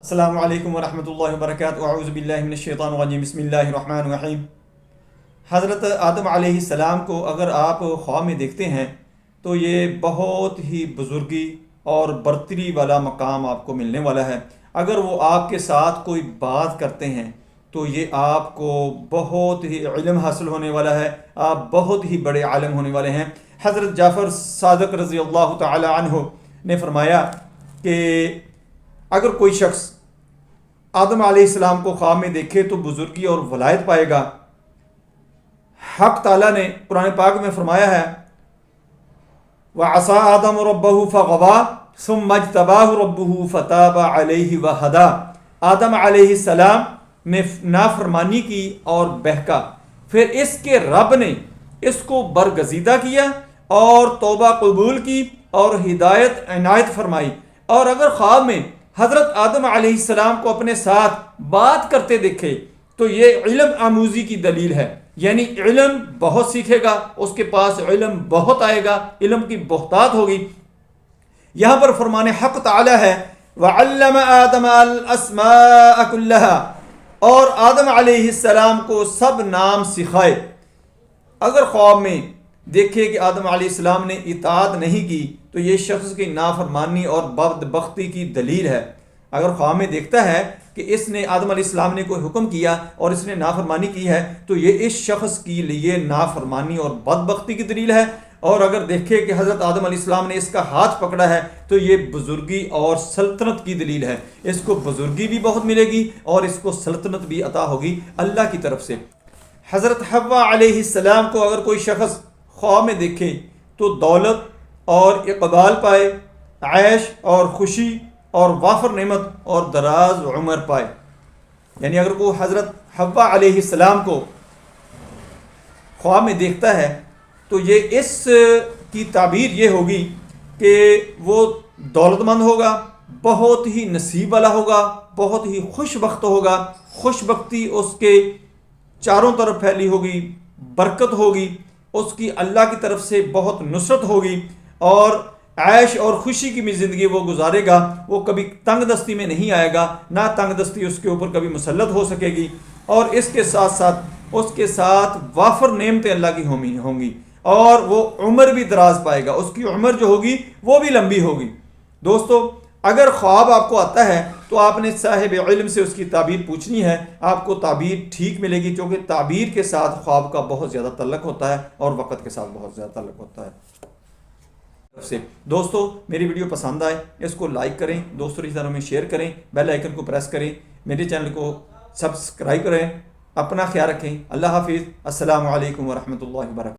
السلام علیکم ورحمۃ اللہ وبرکاتہ، اعوذ باللہ من الشیطان الرجیم، بسم اللہ الرحمن الرحیم۔ حضرت آدم علیہ السلام کو اگر آپ خواب میں دیکھتے ہیں تو یہ بہت ہی بزرگی اور برتری والا مقام آپ کو ملنے والا ہے۔ اگر وہ آپ کے ساتھ کوئی بات کرتے ہیں تو یہ آپ کو بہت ہی علم حاصل ہونے والا ہے، آپ بہت ہی بڑے عالم ہونے والے ہیں۔ حضرت جعفر صادق رضی اللہ تعالی عنہ نے فرمایا کہ اگر کوئی شخص آدم علیہ السلام کو خواب میں دیکھے تو بزرگی اور ولایت پائے گا۔ حق تعالیٰ نے قرآن پاک میں فرمایا ہے وَعَصَىٰ آدَمُ رَبَّهُ فَغَوَىٰ ثُمَّ اجْتَبَاهُ رَبُّهُ فَتَابَ عَلَيْهِ وَهَدَىٰ۔ آدم علیہ السلام نے نافرمانی کی اور بہکا، پھر اس کے رب نے اس کو برگزیدہ کیا اور توبہ قبول کی اور ہدایت عنایت فرمائی۔ اور اگر خواب میں حضرت آدم علیہ السلام کو اپنے ساتھ بات کرتے دیکھے تو یہ علم آموزی کی دلیل ہے، یعنی علم بہت سیکھے گا، اس کے پاس علم بہت آئے گا، علم کی بہتات ہوگی۔ یہاں پر فرمان حق تعالی ہے وَعَلَّمَ آدَمَ الْأَسْمَاءَ كُلَّهَا، اور آدم علیہ السلام کو سب نام سکھائے۔ اگر خواب میں دیکھے کہ آدم علیہ السلام نے اطاعت نہیں کی تو یہ شخص کی نافرمانی اور بدبختی کی دلیل ہے۔ اگر خواب میں دیکھتا ہے کہ اس نے آدم علیہ السلام نے کوئی حکم کیا اور اس نے نافرمانی کی ہے تو یہ اس شخص کے لیے نافرمانی اور بدبختی کی دلیل ہے۔ اور اگر دیکھے کہ حضرت آدم علیہ السلام نے اس کا ہاتھ پکڑا ہے تو یہ بزرگی اور سلطنت کی دلیل ہے، اس کو بزرگی بھی بہت ملے گی اور اس کو سلطنت بھی عطا ہوگی اللہ کی طرف سے۔ حضرت حوا علیہ السلام کو اگر کوئی شخص خواب میں دیکھے تو دولت اور اقبال پائے، عیش اور خوشی اور وافر نعمت اور دراز عمر پائے۔ یعنی اگر کوئی حضرت حوا علیہ السلام کو خواب میں دیکھتا ہے تو یہ اس کی تعبیر یہ ہوگی کہ وہ دولت مند ہوگا، بہت ہی نصیب والا ہوگا، بہت ہی خوش بخت ہوگا، خوش بختی اس کے چاروں طرف پھیلی ہوگی، برکت ہوگی، اس کی اللہ کی طرف سے بہت نصرت ہوگی، اور عیش اور خوشی کی بھی زندگی وہ گزارے گا۔ وہ کبھی تنگ دستی میں نہیں آئے گا، نہ تنگ دستی اس کے اوپر کبھی مسلط ہو سکے گی، اور اس کے ساتھ ساتھ اس کے ساتھ وافر نعمتیں اللہ کی ہوں گی، اور وہ عمر بھی دراز پائے گا، اس کی عمر جو ہوگی وہ بھی لمبی ہوگی۔ دوستو، اگر خواب آپ کو آتا ہے تو آپ نے صاحب علم سے اس کی تعبیر پوچھنی ہے، آپ کو تعبیر ٹھیک ملے گی، کیونکہ تعبیر کے ساتھ خواب کا بہت زیادہ تعلق ہوتا ہے اور وقت کے ساتھ بہت زیادہ تعلق ہوتا ہے۔ دوستو، میری ویڈیو پسند آئے اس کو لائک کریں، دوستوں رشتہ داروں میں شیئر کریں، بیل آئیکن کو پریس کریں، میرے چینل کو سبسکرائب کریں، اپنا خیال رکھیں۔ اللہ حافظ، السلام علیکم ورحمۃ اللہ وبرکاتہ۔